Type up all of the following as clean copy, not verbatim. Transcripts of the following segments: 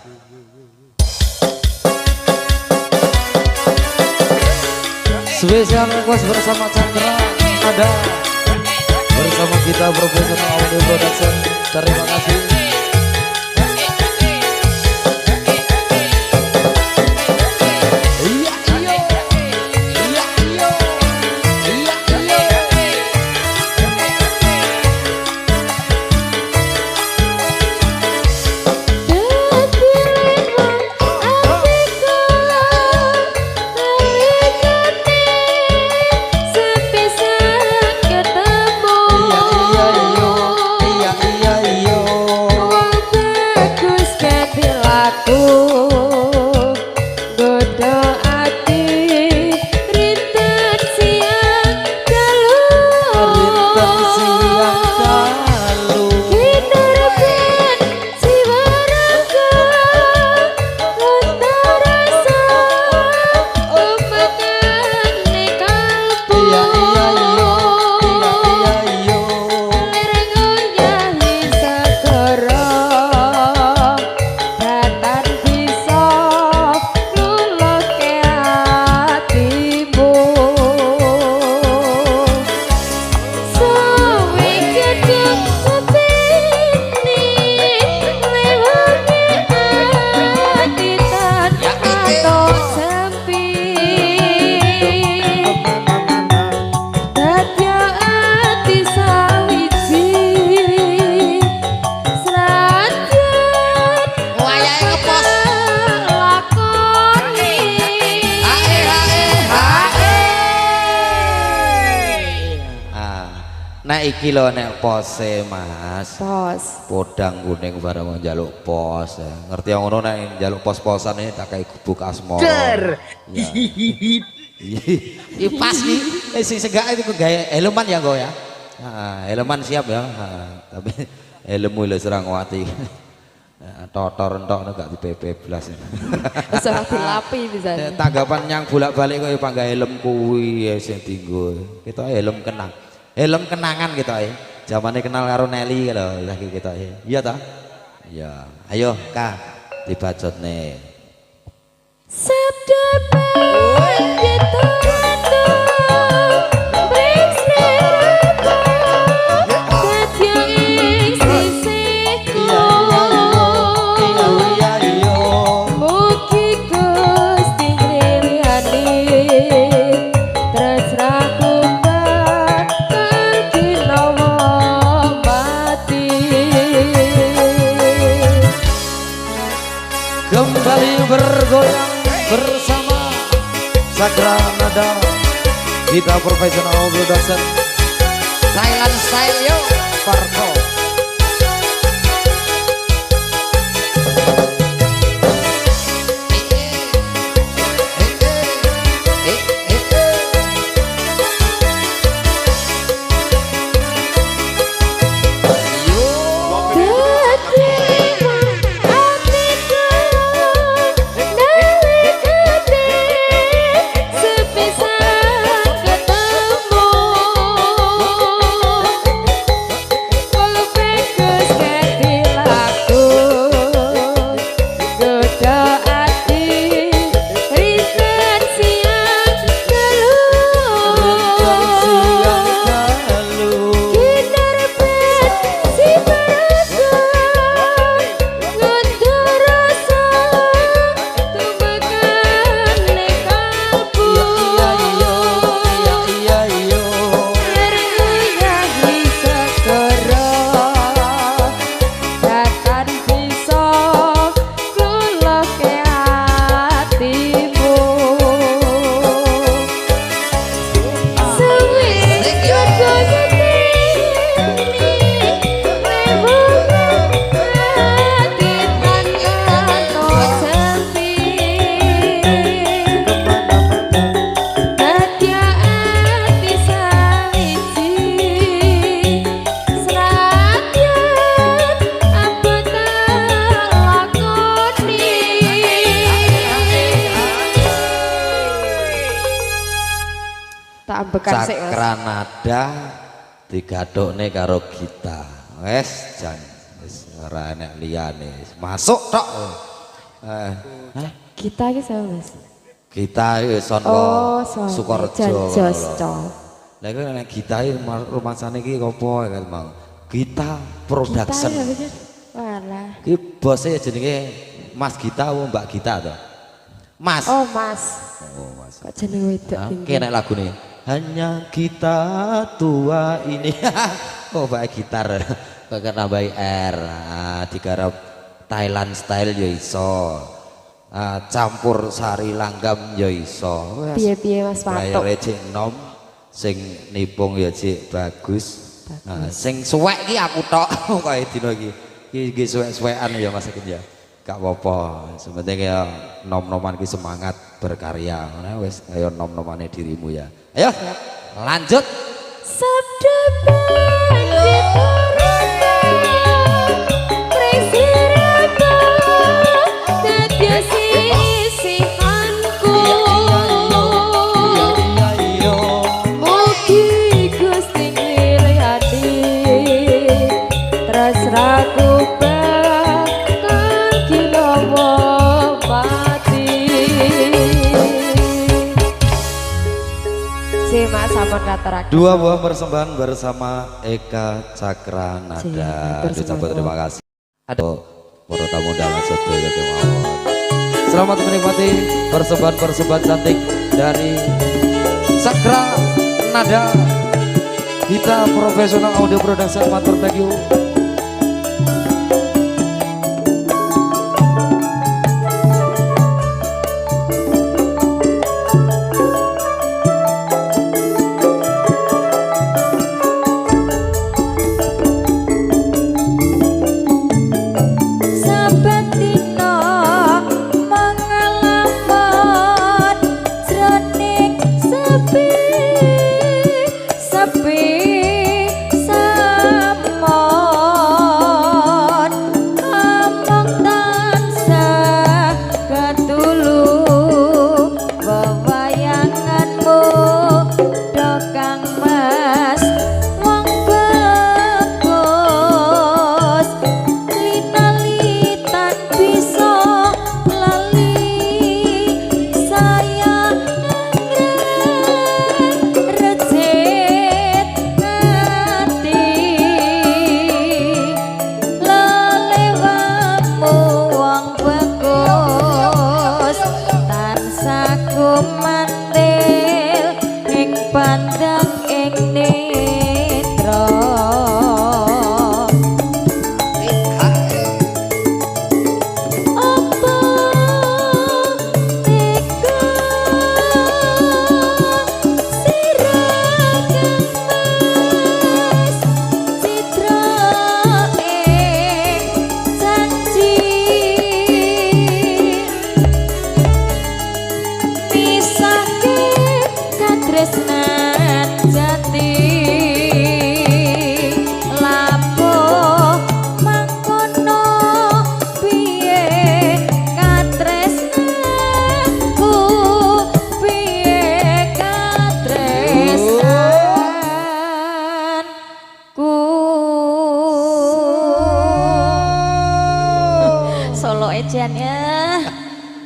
Spesial request bersama Chandra ada bersama kita Profesional Audio Production. Terima kasih. Nek iki lho nek pose Mas. Pos. Podang kuning bareng njaluk pos. Ngerti yang ngono nek njaluk pos-posan iki tak kei gubuk asmara. Der. Iki pas iki sing segak itu gawe helman ya go ya. Heeh, helman siap ya. Tapi helmmu lho serang wati. Totor entok gak dipepe blas. Wis ora dilapi bisa. Tanggapan yang bolak-balik kok pangga helm kuwi sing dienggo. Kita helm kenang. Helm kenangan kita ya. Zamannya kenal karo Nelly kalau lagi kita ya. Iya ta? Iya. Ayo Kak, dibacot nih. Sabda kita kembali bergoyang bersama Chandra Nada kita Profesional Production Thailand Style yo Parko. Cakranada digadokne karo kita. Wes jan wis ora enek liyane. Masuk tok. Hah? Kita iki sama Mas. Kita sono Oh, sono. Sukorejo. Josco. Lah iku nek kita rumangsane iki opo kan mau? Gita Production. Kita ya bener. Walah. Iki bose jenenge Mas Gita apa Mbak Gita to? Mas. Oh, Mas. Oh, Mas. Kok jeneng wedok tinggi. Oke nek lagune hanya kita tua ini. Oh, pakai gitar. Pakai nambahi R. Digarap Thailand style ya iso. Campur sari langgam ya iso. Piye-piye Mas Patok. Layare cek nom sing nipung ya cek bagus. Sing suwek ki aku tok kaya dina iki. Iki suwek-suwekan ya Mas Akin ya. Gak apa-apa, sementing ya nom-noman ki semangat berkarya. Nah wis kaya nom-nomane dirimu ya. Ayo lanjut. Sabda bandit corona presirama dadi sisihanku mugi Gusti nglihati tresnaku bakal kinawa mati. Mas Sampun kateraken. Dua buah persembahan bersama Eka Cakranada. Terima kasih. Ada para tamu undangan sedaya kemawon. Selamat menikmati persembahan cantik dari Cakranada. Kita profesional audio production matur thank you.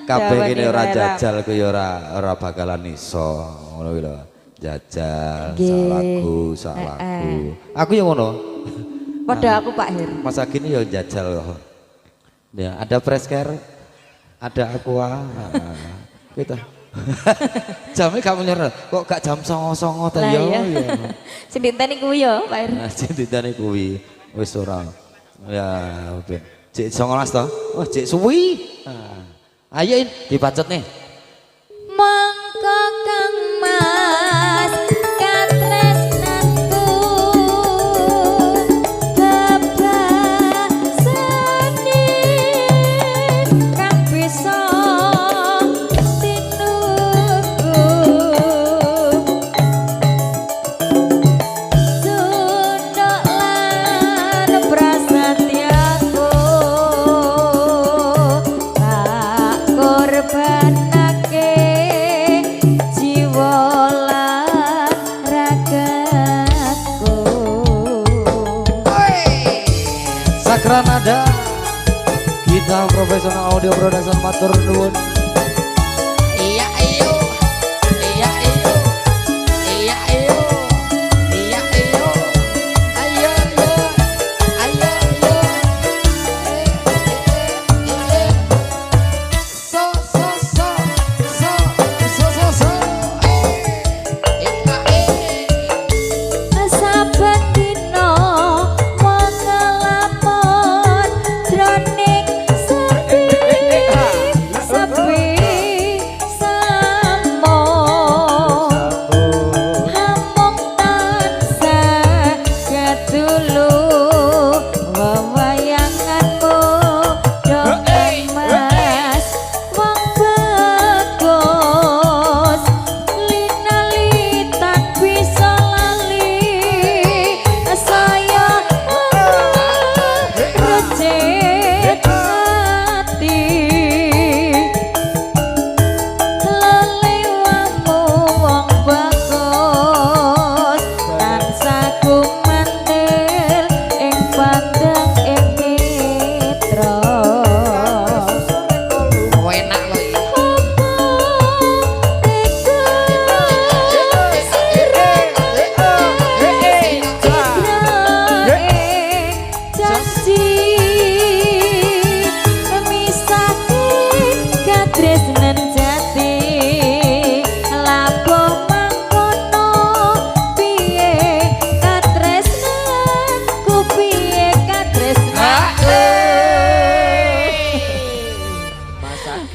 Kabeh kene ora jajal ku ya ora bakalan iso ngono kuwi lho. Jajal sak lagu. Aku ya ngono. Padha aku Pak Her. Mas Agini ya jajal kok. Ya, ada Presker, ada Aqua. Kita. Jamnya gak menyer. Kok gak jam 09.00 ta ya? Sing diteni kuwi ya Pak Her. Sing diteni kuwi wis ora. Ya, oke. Cek 19 to. Wah, cek suwi. Ayo dipacet nih. Mangka Kang Mas katresnanku babasane kang bisa tinuku sunduk lan prasetyaku korbanake profesional audio production matur nuwun. Iya iyo, iya iyo, iya iyo, iya iyo, ayo yo, ayo yo, so so so so so so so, saben dina mengelamun jroning sepi sepi samo hamung tansah ketulu wewayanganmu dongeng mas wong bagus linali tak bisa lali saya rejek hati lelewamu wong bagus tansah gumantil ing pandang ing mitra enak loh ini.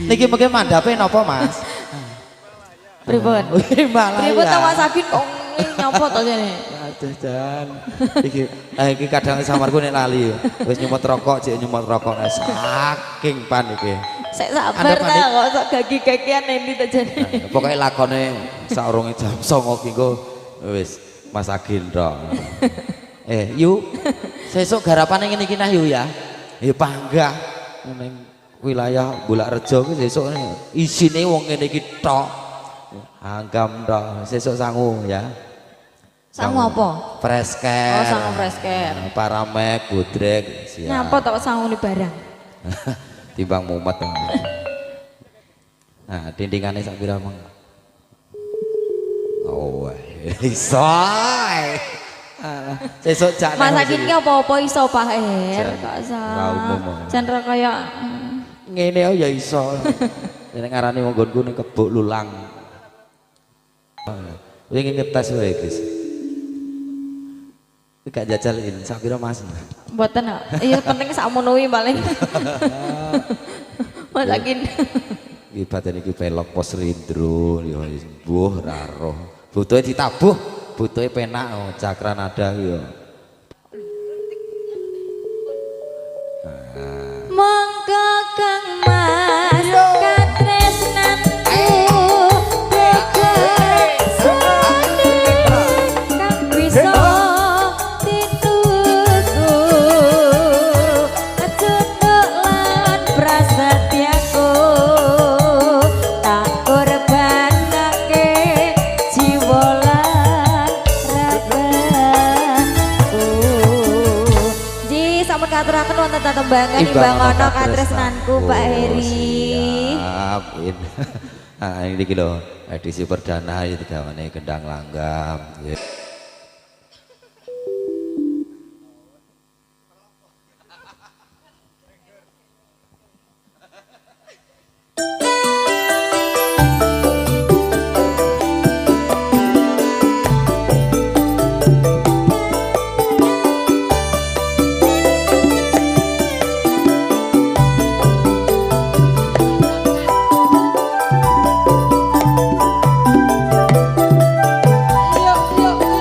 Niki mungkin mandape napa Mas? Pripun? Wih malah Pripun ya. ta Mas Agin kok nyapa to jane? Aduh Jan. Iki kadang samarku nek lali. Wis nyumot rokok, cek nyumot rokok saking pan iki. Sek sabar Anda ta panik? kok sok gagi-gagian endi to jane. Pokoke lakone saurunge jam 09.00 ki engko wis Mas Agin tok. Yu. Sesuk garapane ngene iki nah Yu ya. Ya panggah ning wilayah Bulakrejo ki sesuk isine wong ngene iki tok. Anggam tok. Sesuk sangu ya. Sangu apa? Fresh care. Oh, sangu fresh care. Paramek, budrek, siap. Nyapa tok sangu ni barang. Timbang mumet. Nah, dindingane sak pira mong. Oh, iso. Sesuk jak Mas Agin ki apa-apa iso Pak Her, Jan, kok ra usah. umum. Jan ra kaya ngene ya iso. Nek ngarani wong nggonku ning Kebuk Lulang. Wingi ngetes wae, Guys. Iki gak jajalin sak pira Mas? mboten kok. Iya penting sakmono kuwi paling. Mas Agin. Iki badan iki pelok pos rindro ya mbuh ra roh. Butuhe ditabuh, butuhe penak oh, cakra nada ya. Monggo Kang Mas katresnanku Kang bisa dituku Cunduk lan prasetyaku tak korbanake jiwa lan ragaku. Ji sampun katuraken wonten tetembangan imbang ana katresnanku Pak Heri. Siap. Nah, ini iki lho edisi perdana ya digawane Gendang Langgam. Ya. Yo yo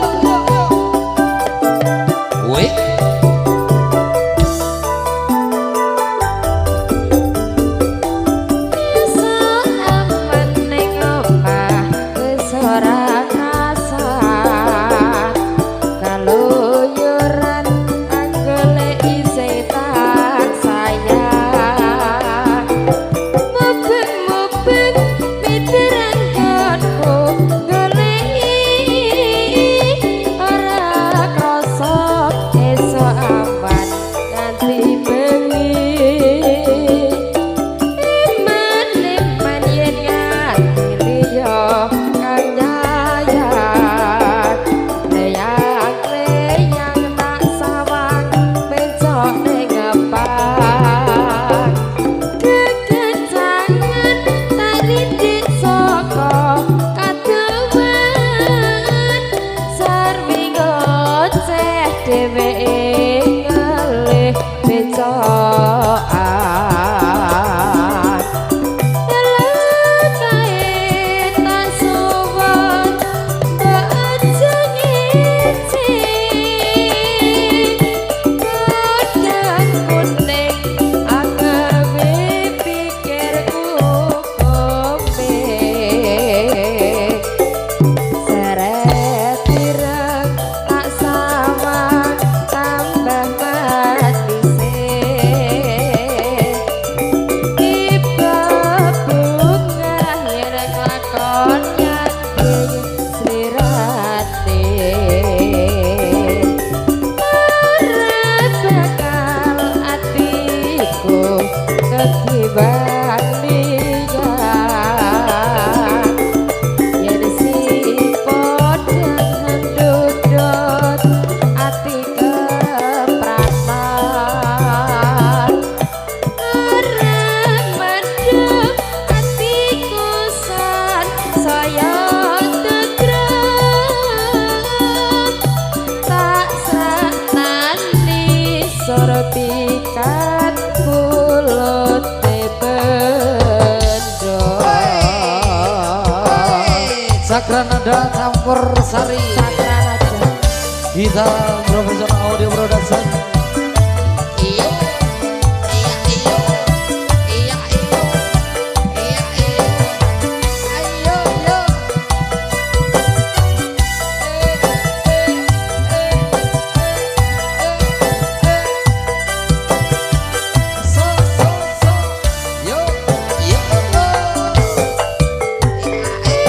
sertifikat bulut bendo. Sakranada campur sari. Sakranada. Kita profesional audio production. Iya. Iya iya. Iya iya. Iya iya. Ayo yo. So yo yo.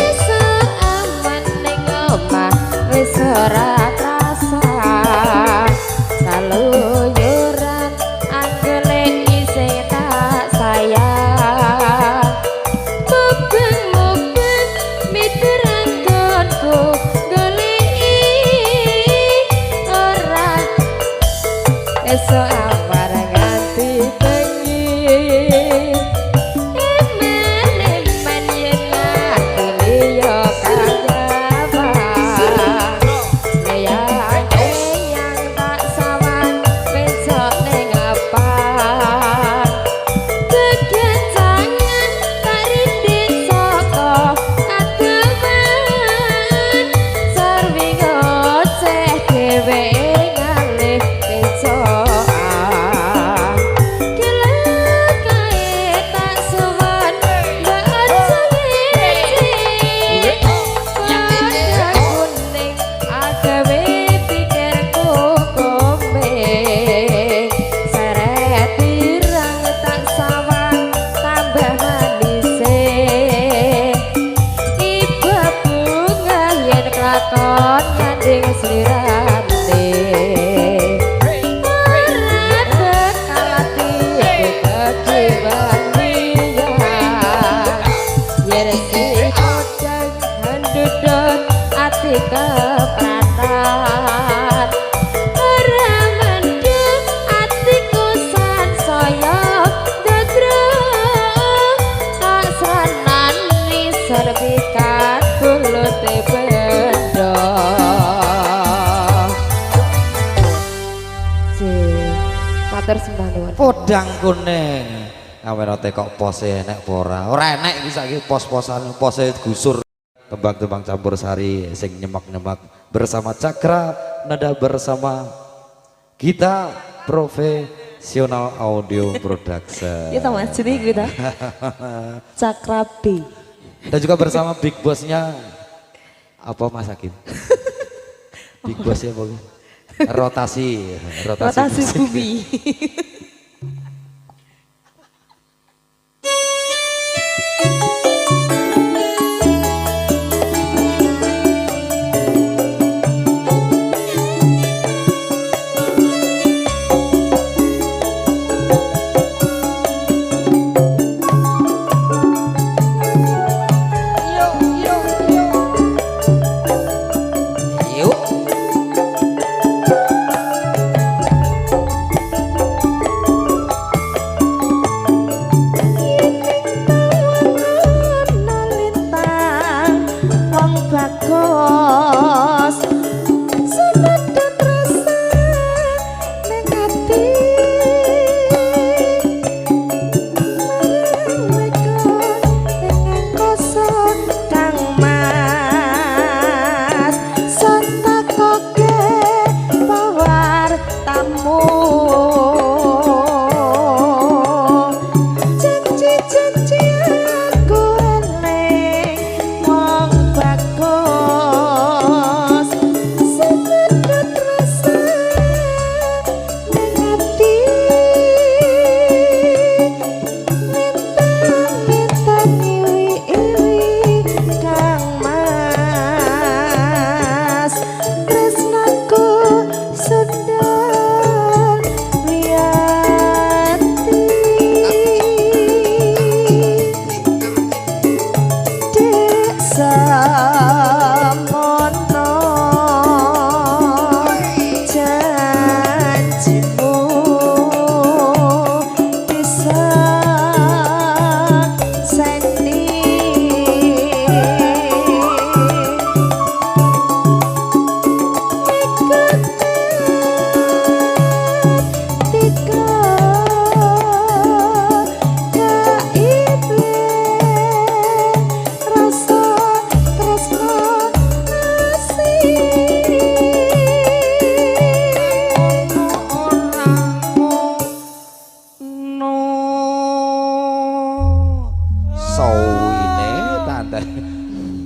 Iso aman ning omah wis ora krasa kaluyuran anggone isih tak sayang mubeng-mubeng miteran gonku goleki ora esuk amar nganti bengi emen yen aku liya kajaban yang tak sawan besok ning apan kegencangan karindik saka kademen sarwi ngoceh dhewe ngalih becokan gila kae tak sowan mbak sengit pada kuning agawe pikirku komeng seret tirang tak sawang tambah manise iba bunga yen kelakon nyanding slirane ora bakal atiku ketimbang liyan yen si kodang hendudut ati kepratan ora mendem atiku sansaya dadra asranani sertifikat bulut bendo. Matur sembah nuwun. Podang kuning. Kamerate kok pose enek apa ora? Ora enek iki saiki pos-posan, pose gusur. Tembang-tembang campur sari sing nyemak-nyemak bersama Cakra Nada bersama kita profesional audio production. Kita mas jadi kita Cakra B. Dan juga bersama big bossnya apa Mas Hakim? Big bossnya apa? Rotasi Rotasi musik. bumi. Yuk.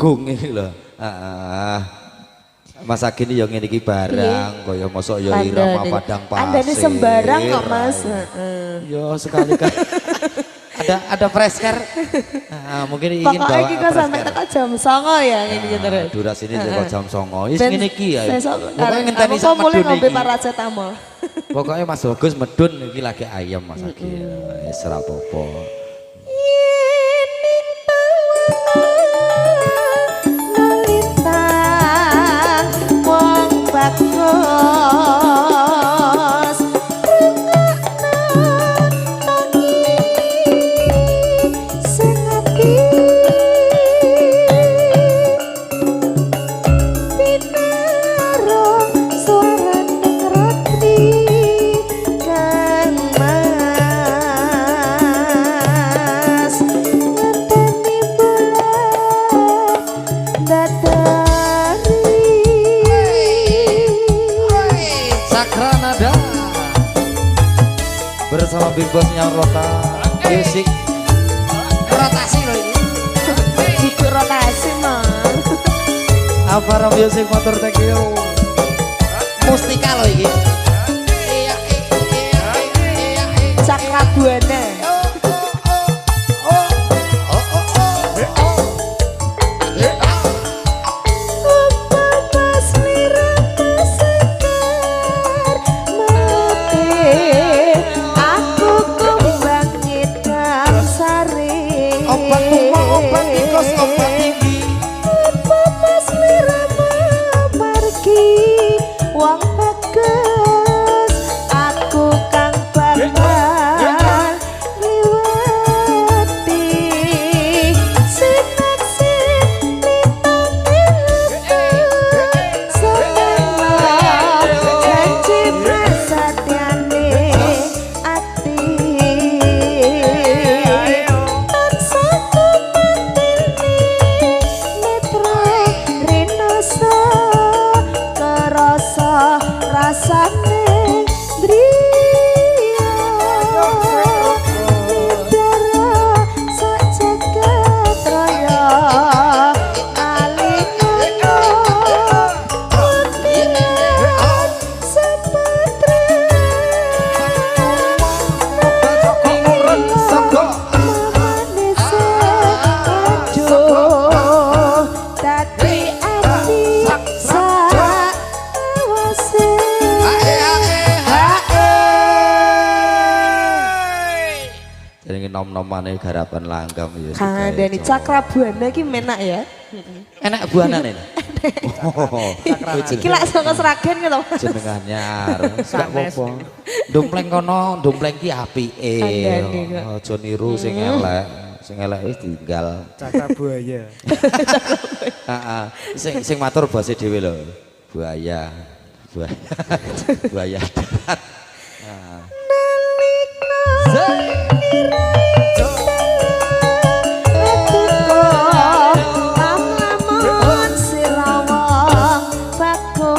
Agung iki lho. Heeh. Mas Agin yo ngene iki barang kaya mosok yo irama padang pasir. Andane sembarang kok Mas. Heeh. Yo sekali kan. ada fresker. Mungkin ingin bawa. Pokoknya iki kok sampai teko jam 09.00 ya ngene iki terus. Durasine teko jam 09.00. Wis ngene iki ya. Pokoknya ngenteni sak medun iki. Ngombe paracetamol. Pokoknya Mas Bagus medun iki lagi ayam Mas Agin. Wis ora apa-apa. Bagus sengati pinarong suara ngerti kang mas ngenteni bulan dadari Sakranada bersama Big Bossnya Rota Music rotasi loh ini Jitu rotasi mas Avara Music motor thank you Mustika loh ini Cakrabuana wong bagus aku kang bangga liwati sinaksin seneng janji prasatyane ati tansah kumateni netra rinoso kerasa rasane driya dara sajagat raya alinono mutiran sepatra mamane aduh dadi ati sawase jadi nom-nomane garapan langgam ya Kandani Cakrabuana iki menak ya. enak buanan ini Iki lak saka Sragen gitu. jenengannya sak apa dompleng kono dompleng ki apike Andane kok. aja niru sing elek wis tinggal Cakrabuaya. heeh sing matur bose dhewe lho buaya buaya darat Lamun sirawang bagus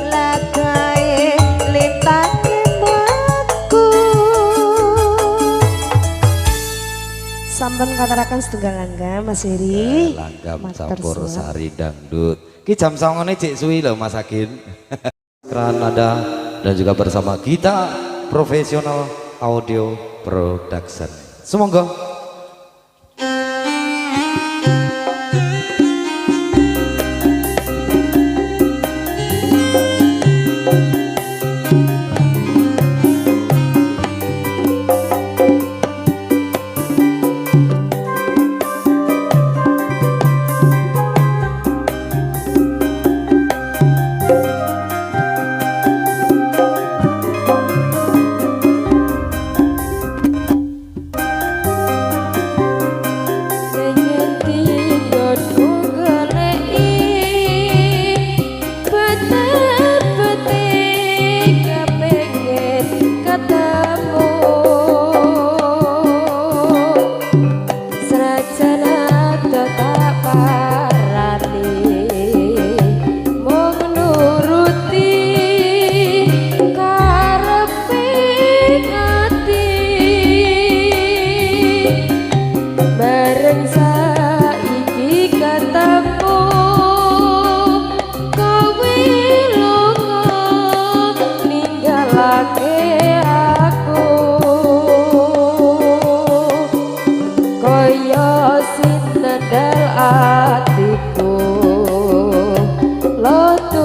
lagae lintane mlaku sampun kataraken setunggal langgam Mas Heri. langgam Matur campur suwun. sari dangdut ki jam 09.00 cek suwi lho Mas Agin Granada dan juga bersama kita profesional audio production semoga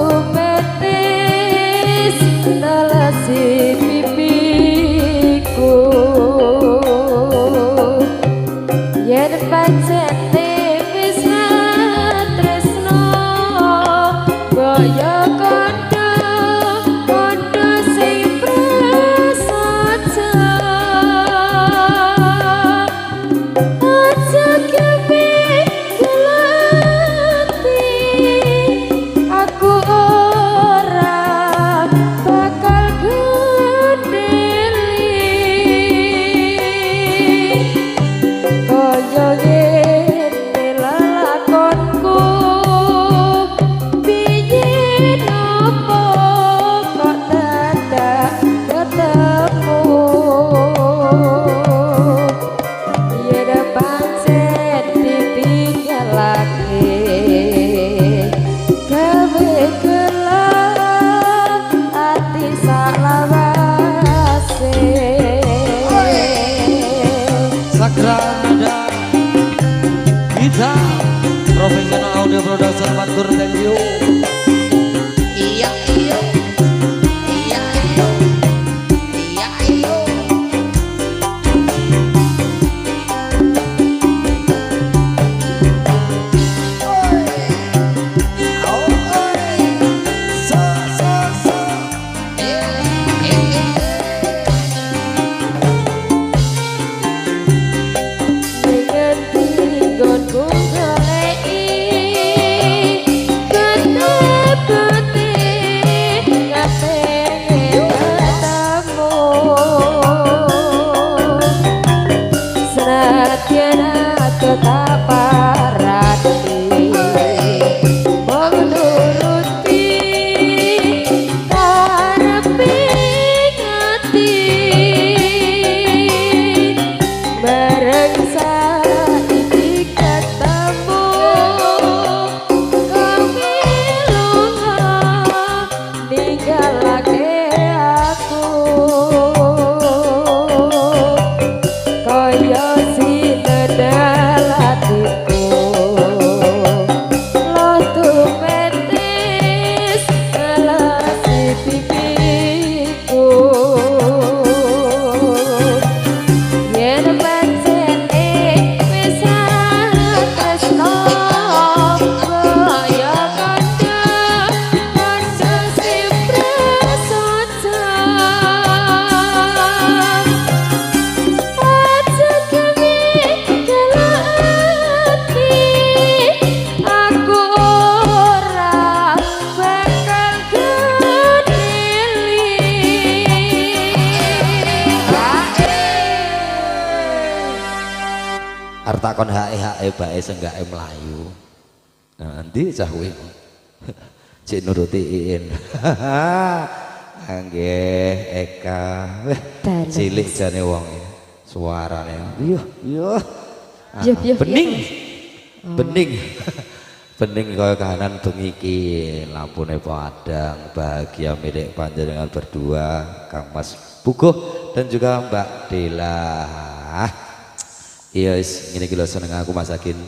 tumetis nelesi pipiku yen pancen wis tresno kaya kondo kondo sing prasaja aja kepikiran aku ora bakal gendeli kaya ngene lelakonku piye nopo kok dadak ketemu yen pancen ditinggalake gawe gelap ati salawase Sagranada Gita Professional Audio Production Matur thank you. Iya iya iya iya iya iya. So so so. ngerti nggonku goleki ketepete ngapengen ketemu senadyan aku tak parati wong nuruti karepe ngati bareng saiki ketemu kowe lunga ninggalake aku kaya sinedal hatiku lo tumetis ngelasi pipiku yen pancen wis tresno kaya kanca kanca sing prasaja aja gawe kelati aku ora bakal gendeli Arep takon hae bae senggake mlayu. Nah, endi cah kuwi? Cek nuruti Iin. Nggih, Eka. Weh, Dalas. cilik jane wong e. Suarane. Iya, iya. Yuh, yuh, Bening. Bening. Bening kaya kahanan bengi iki, lampune padang, bahagia milik panjenengan berdua, Kang Mas Puguh dan juga Mbak Dela. Iya, ngene iki lho seneng aku masakin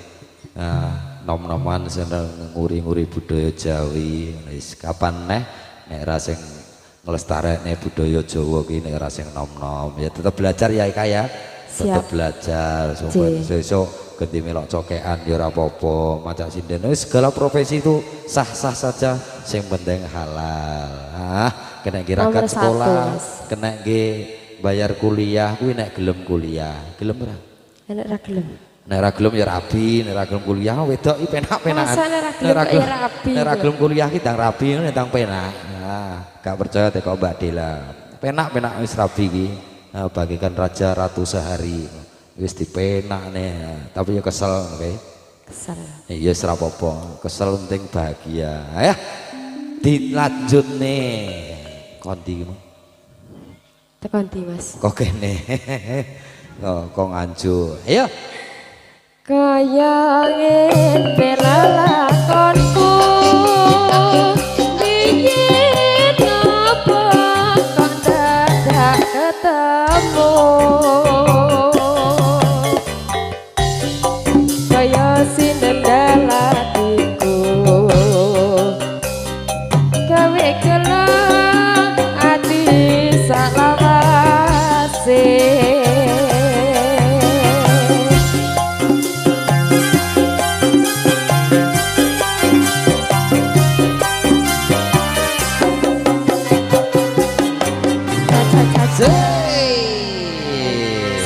nom-noman seneng nguri-nguri budaya Jawi. Wis kapan nek ra sing nglestarekne budaya Jawa ki nek ra sing nom-nom. Ya tetap belajar ya Eka ya. Tetap Siap. belajar supaya sesuk ganti melok cokean ya ora apa-apa, macak sinden wis segala profesi itu sah-sah saja, sing penting halal. Kena kira Nomor sekolah, satu, Mas. kena nggih bayar kuliah kuwi nek gelem kuliah. Gelem ora? enak ra gelem Nek ra gelem ya rabi, nek ra gelem kuliah wedok iki penak-penakan. Masa nek ra gelem kok ya rabi Nek ra kok? gelem kuliah ki ndang rabi ngene ndang penak. Nah, gak percaya teko Mbak Dela. Penak-penak wis rabi iki. Nah, bagikan raja ratu sehari. Wis dipenakne, tapi ya kesel oke. kesel Iya wis ra apa-apa, kesel penting bahagia. Ya. Dilanjut nih. Kondi ki. tekan di Mas Kok kene. Kok nganjuk. Ayo. kaya ngene lelakonku biyen apa kok dadak ketemu kaya sinendal hatiku gawe gelo ati salawase.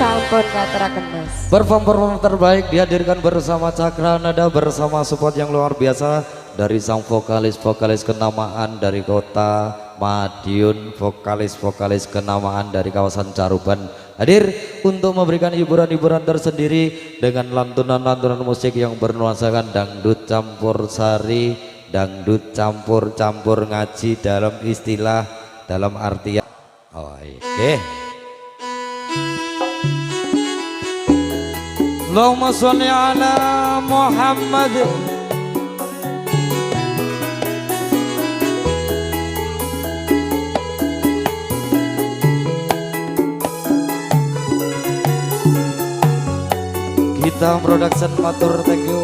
Sampun katuraken Mas. Perform terbaik dihadirkan bersama Cakra Nada bersama support yang luar biasa dari sang vokalis kenamaan dari kota Madiun, vokalis kenamaan dari kawasan Caruban hadir untuk memberikan hiburan-hiburan tersendiri dengan lantunan-lantunan musik yang bernuansakan dangdut campur sari, dangdut campur ngaji dalam istilah dalam artian oke. Allahumma sholli ala Muhammad. Kita production matur, thank you.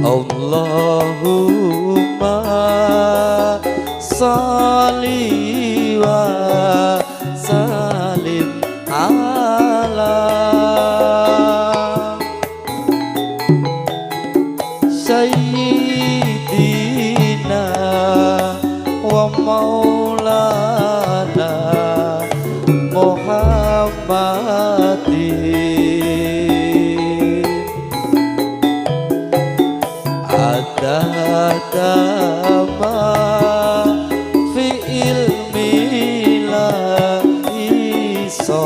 Allahumma sholli wa sallim ala sayyidina wa maulana Muhammadin. Adama fi ilmi la isolatan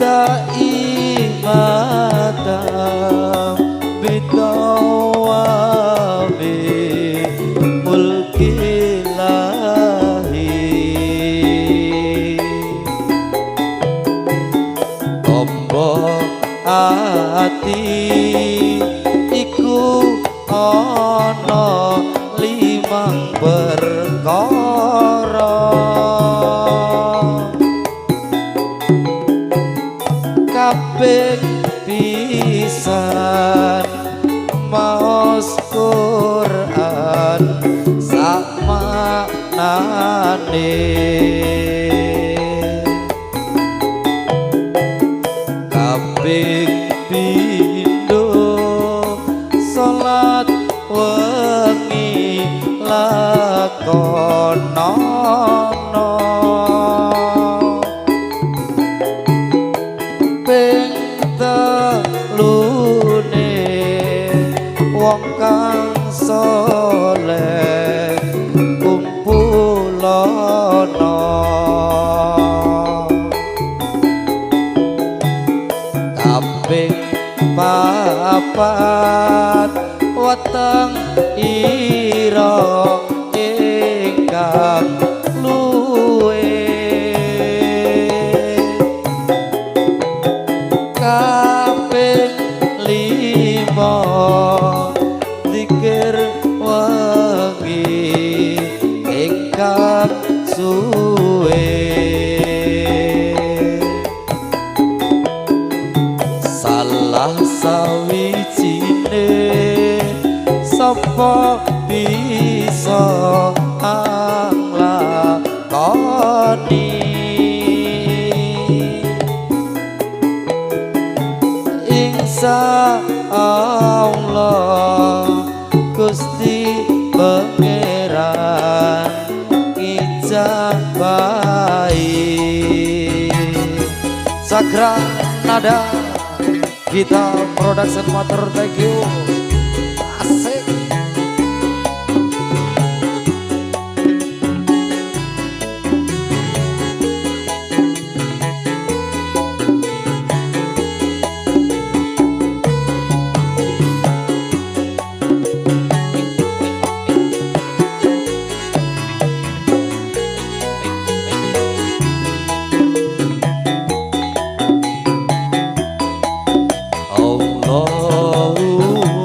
daimatan bidawami mulkilahi. Ati iku ana limang perkara kabeh pisan maos Quran sak maknane kabeh pindho salat wengi lakonono ping telune wong kang saleh kumpulono kaping papat weteng ira ingkang luwe kaping lima zikir wengi ingkang suwe salah sawijine sapa bisa nglakoni insya Allah Gusti Pangeran ijabahi. Cakra Nada kita production motor, thank you. Asik. Allahumma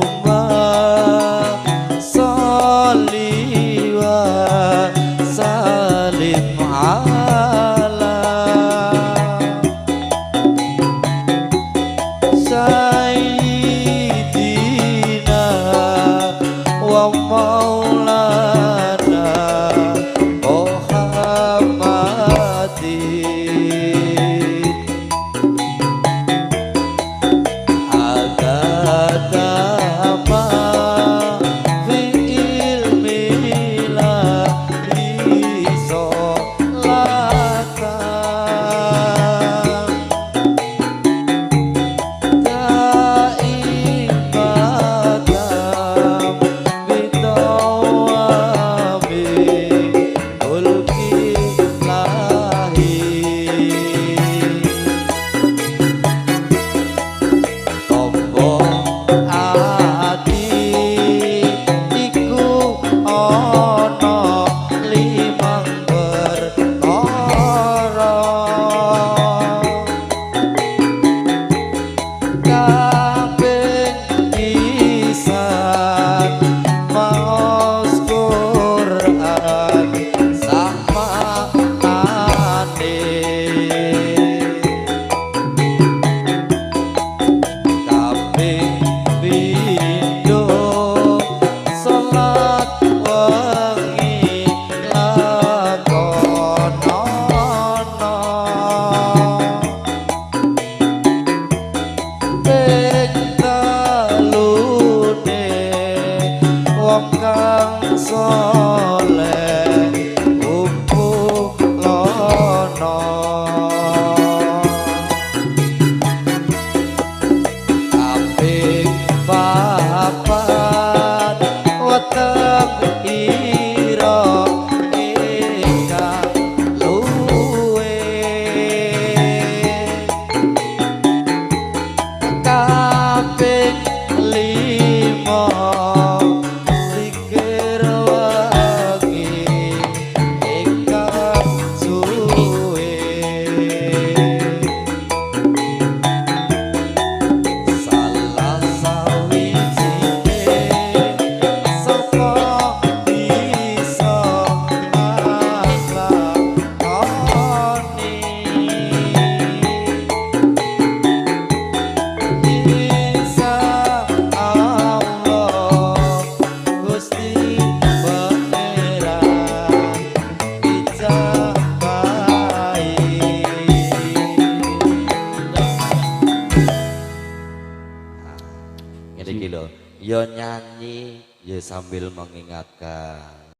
Ini iki lho, ya nyanyi ya sambil mengingatkan.